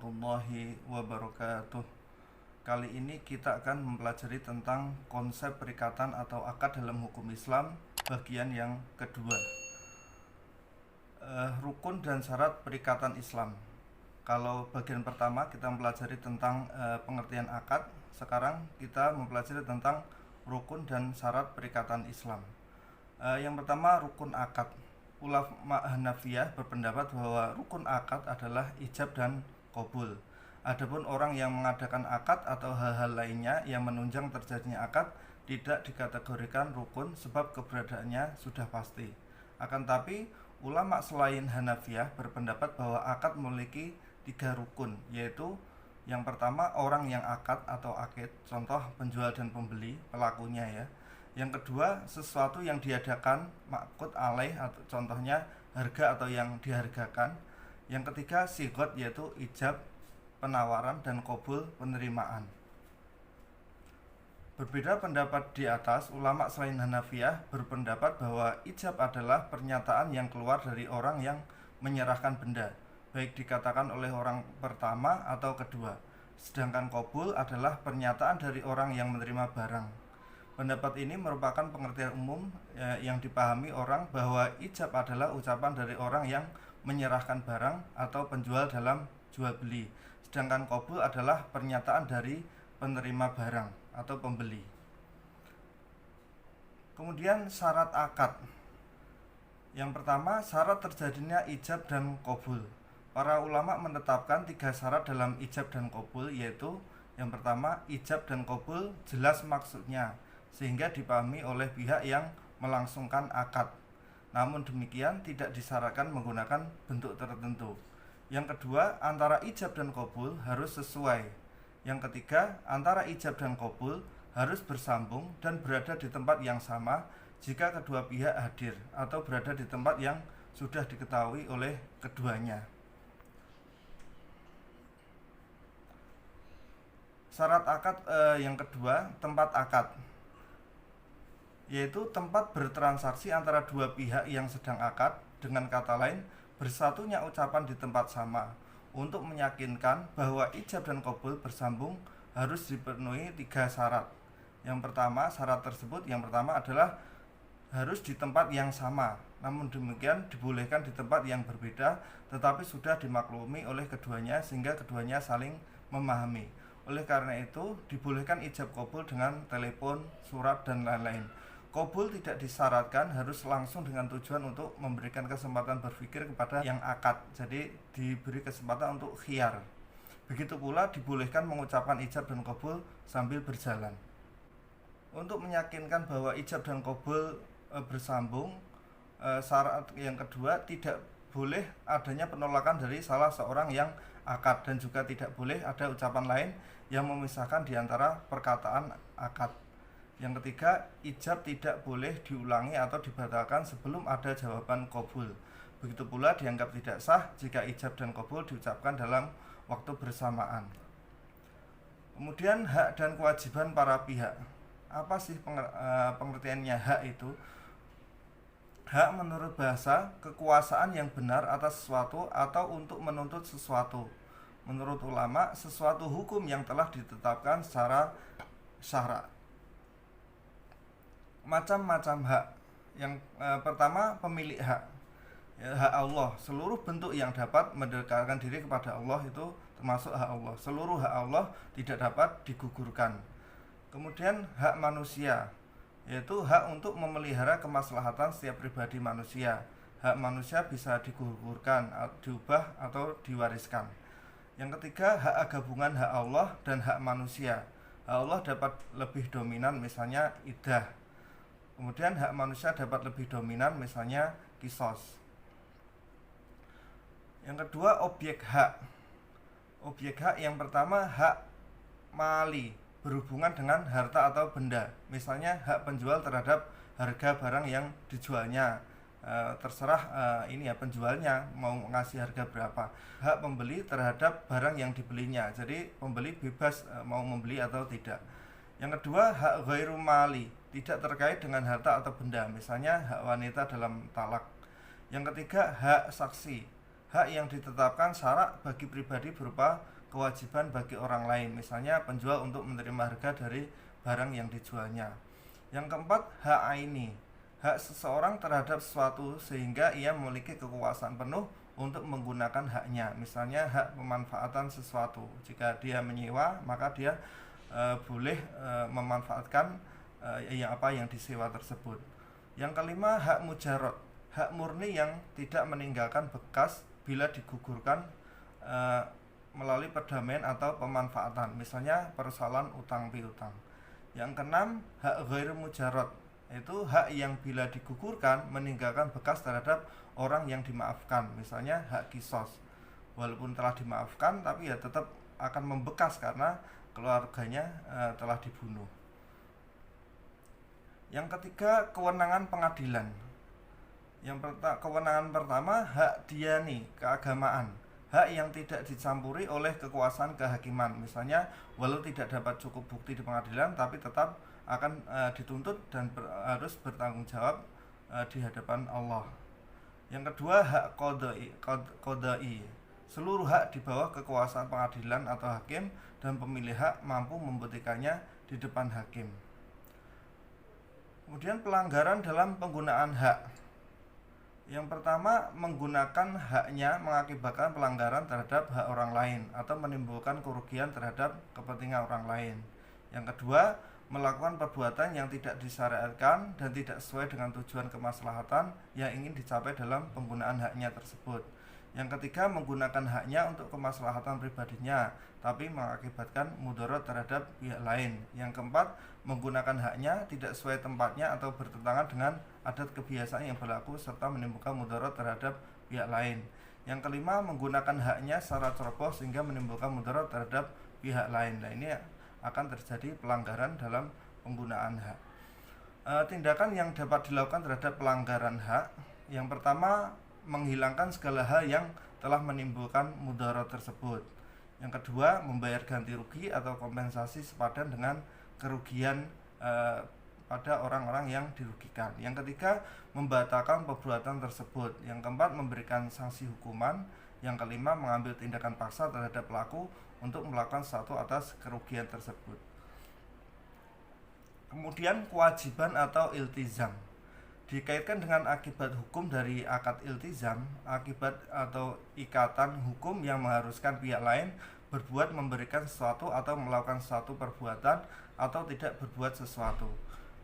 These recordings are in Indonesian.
warahmatullahi wabarakatuh. Kali ini kita akan mempelajari tentang konsep perikatan atau akad dalam hukum Islam bagian yang kedua. Rukun dan syarat perikatan Islam. Kalau bagian pertama kita mempelajari tentang pengertian akad, sekarang kita mempelajari tentang rukun dan syarat perikatan Islam. Yang pertama, rukun akad. Ulama Hanafiyah berpendapat bahwa rukun akad adalah ijab dan qabul. Adapun orang yang mengadakan akad atau hal-hal lainnya yang menunjang terjadinya akad tidak dikategorikan rukun sebab keberadaannya sudah pasti. Akan tapi ulama selain Hanafiyah berpendapat bahwa akad memiliki 3 rukun, yaitu yang pertama orang yang akad atau akid, contoh penjual dan pembeli, pelakunya ya. Yang kedua, sesuatu yang diadakan, ma'qud alaih, atau contohnya harga atau yang dihargakan. Yang ketiga, sigot, yaitu ijab, penawaran, dan qabul, penerimaan. Berbeda pendapat di atas, ulama selain Hanafiyah berpendapat bahwa ijab adalah pernyataan yang keluar dari orang yang menyerahkan benda, baik dikatakan oleh orang pertama atau kedua. Sedangkan qabul adalah pernyataan dari orang yang menerima barang. Pendapat ini merupakan pengertian umum yang dipahami orang bahwa ijab adalah ucapan dari orang yang menyerahkan barang atau penjual dalam jual beli. Sedangkan qabul adalah pernyataan dari penerima barang atau pembeli. Kemudian syarat akad. Yang pertama, syarat terjadinya ijab dan qabul. Para ulama menetapkan 3 syarat dalam ijab dan qabul, yaitu yang pertama, ijab dan qabul jelas maksudnya sehingga dipahami oleh pihak yang melangsungkan akad. Namun demikian tidak disyaratkan menggunakan bentuk tertentu. Yang kedua, antara ijab dan qabul harus sesuai. Yang ketiga, antara ijab dan qabul harus bersambung dan berada di tempat yang sama jika kedua pihak hadir atau berada di tempat yang sudah diketahui oleh keduanya. Syarat akad yang kedua, tempat akad, yaitu tempat bertransaksi antara dua pihak yang sedang akad. Dengan kata lain, bersatunya ucapan di tempat sama. Untuk meyakinkan bahwa ijab dan qabul bersambung harus dipenuhi 3 syarat. Yang pertama, syarat tersebut yang pertama adalah harus di tempat yang sama. Namun demikian dibolehkan di tempat yang berbeda, tetapi sudah dimaklumi oleh keduanya sehingga keduanya saling memahami. Oleh karena itu dibolehkan ijab qabul dengan telepon, surat, dan lain-lain. Qabul tidak disyaratkan harus langsung dengan tujuan untuk memberikan kesempatan berpikir kepada yang akad, jadi diberi kesempatan untuk khiyar. Begitu pula dibolehkan mengucapkan ijab dan qabul sambil berjalan. Untuk meyakinkan bahwa ijab dan qabul bersambung, syarat yang kedua, tidak boleh adanya penolakan dari salah seorang yang akad, dan juga tidak boleh ada ucapan lain yang memisahkan di antara perkataan akad. Yang ketiga, ijab tidak boleh diulangi atau dibatalkan sebelum ada jawaban qabul. Begitu pula dianggap tidak sah jika ijab dan qabul diucapkan dalam waktu bersamaan. Kemudian hak dan kewajiban para pihak. Apa sih pengertiannya hak itu? Hak menurut bahasa, kekuasaan yang benar atas sesuatu atau untuk menuntut sesuatu. Menurut ulama, sesuatu hukum yang telah ditetapkan secara syara'. Macam-macam hak. Yang pertama, pemilik hak. Hak Allah, seluruh bentuk yang dapat mendekatkan diri kepada Allah itu termasuk hak Allah. Seluruh hak Allah tidak dapat digugurkan. Kemudian hak manusia, yaitu hak untuk memelihara kemaslahatan setiap pribadi manusia. Hak manusia bisa digugurkan, diubah, atau diwariskan. Yang ketiga, hak gabungan hak Allah dan hak manusia. Hak Allah dapat lebih dominan, misalnya iddah. Kemudian hak manusia dapat lebih dominan, misalnya kisos. Yang kedua, objek hak. Objek hak yang pertama, hak mali, berhubungan dengan harta atau benda. Misalnya hak penjual terhadap harga barang yang dijualnya. Terserah penjualnya mau ngasih harga berapa. Hak pembeli terhadap barang yang dibelinya. Jadi pembeli bebas mau membeli atau tidak. Yang kedua, hak ghairu mali, tidak terkait dengan harta atau benda, misalnya hak wanita dalam talak. Yang ketiga, hak saksi. hak yang ditetapkan syarak bagi pribadi berupa kewajiban bagi orang lain, misalnya penjual untuk menerima harga dari barang yang dijualnya. Yang keempat, hak aini, hak seseorang terhadap sesuatu sehingga ia memiliki kekuasaan penuh untuk menggunakan haknya, misalnya hak pemanfaatan sesuatu. Jika dia menyewa, maka dia boleh memanfaatkan yang disewa tersebut. Yang kelima, hak mujarot, hak murni yang tidak meninggalkan bekas bila digugurkan melalui perdamaian atau pemanfaatan, misalnya persoalan utang piutang. Yang keenam, hak ghair mujarot, yaitu hak yang bila digugurkan meninggalkan bekas terhadap orang yang dimaafkan, misalnya hak kisos. Walaupun telah dimaafkan, tapi ya tetap akan membekas karena keluarganya telah dibunuh. Yang ketiga, kewenangan pengadilan. Kewenangan pertama, hak diani, keagamaan, hak yang tidak dicampuri oleh kekuasaan kehakiman, misalnya walau tidak dapat cukup bukti di pengadilan tapi tetap akan dituntut dan harus bertanggung jawab di hadapan Allah. Yang kedua, hak qadai, seluruh hak di bawah kekuasaan pengadilan atau hakim dan pemilik hak mampu membuktikannya di depan hakim. Kemudian pelanggaran dalam penggunaan hak. Yang pertama, menggunakan haknya mengakibatkan pelanggaran terhadap hak orang lain atau menimbulkan kerugian terhadap kepentingan orang lain. Yang kedua, melakukan perbuatan yang tidak disyariatkan dan tidak sesuai dengan tujuan kemaslahatan yang ingin dicapai dalam penggunaan haknya tersebut. Yang ketiga, menggunakan haknya untuk kemaslahatan pribadinya tapi mengakibatkan mudarat terhadap pihak lain. Yang keempat, menggunakan haknya tidak sesuai tempatnya atau bertentangan dengan adat kebiasaan yang berlaku serta menimbulkan mudarat terhadap pihak lain. Yang kelima, menggunakan haknya secara ceroboh sehingga menimbulkan mudarat terhadap pihak lain. Nah, ini akan terjadi pelanggaran dalam penggunaan hak. Tindakan yang dapat dilakukan terhadap pelanggaran hak. Yang pertama, menghilangkan segala hal yang telah menimbulkan mudarat tersebut. Yang kedua, membayar ganti rugi atau kompensasi sepadan dengan kerugian pada orang-orang yang dirugikan. Yang ketiga, membatalkan perbuatan tersebut. Yang keempat, memberikan sanksi hukuman. Yang kelima, mengambil tindakan paksa terhadap pelaku untuk melakukan sesuatu atas kerugian tersebut. Kemudian kewajiban atau iltizam dikaitkan dengan akibat hukum dari akad iltizam, akibat atau ikatan hukum yang mengharuskan pihak lain berbuat, memberikan sesuatu atau melakukan suatu perbuatan atau tidak berbuat sesuatu.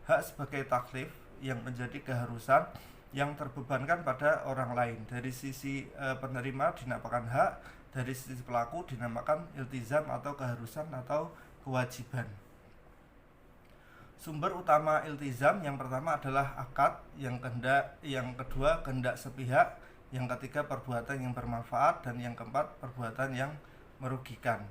Hak sebagai taklif yang menjadi keharusan yang terbebankan pada orang lain. Dari sisi penerima dinamakan hak, dari sisi pelaku dinamakan iltizam atau keharusan atau kewajiban. Sumber utama iltizam yang pertama adalah akad, yang kedua kehendak sepihak, yang ketiga perbuatan yang bermanfaat, dan yang keempat perbuatan yang merugikan.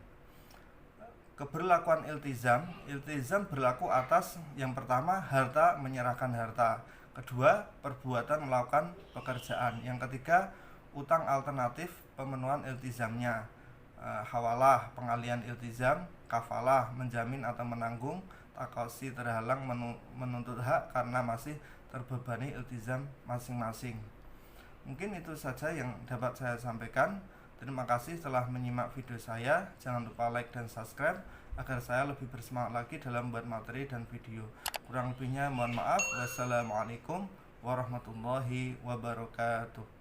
Keberlakuan iltizam berlaku atas yang pertama harta, menyerahkan harta, kedua perbuatan melakukan pekerjaan, yang ketiga utang alternatif pemenuhan iltizamnya, hawalah pengalian iltizam, kafalah menjamin atau menanggung, takasi terhalang menuntut hak karena masih terbebani iltizam masing-masing. Mungkin itu saja yang dapat saya sampaikan. Terima kasih telah menyimak video saya. Jangan lupa like dan subscribe agar saya lebih bersemangat lagi dalam membuat materi dan video. Kurang lebihnya mohon maaf. Wassalamualaikum warahmatullahi wabarakatuh.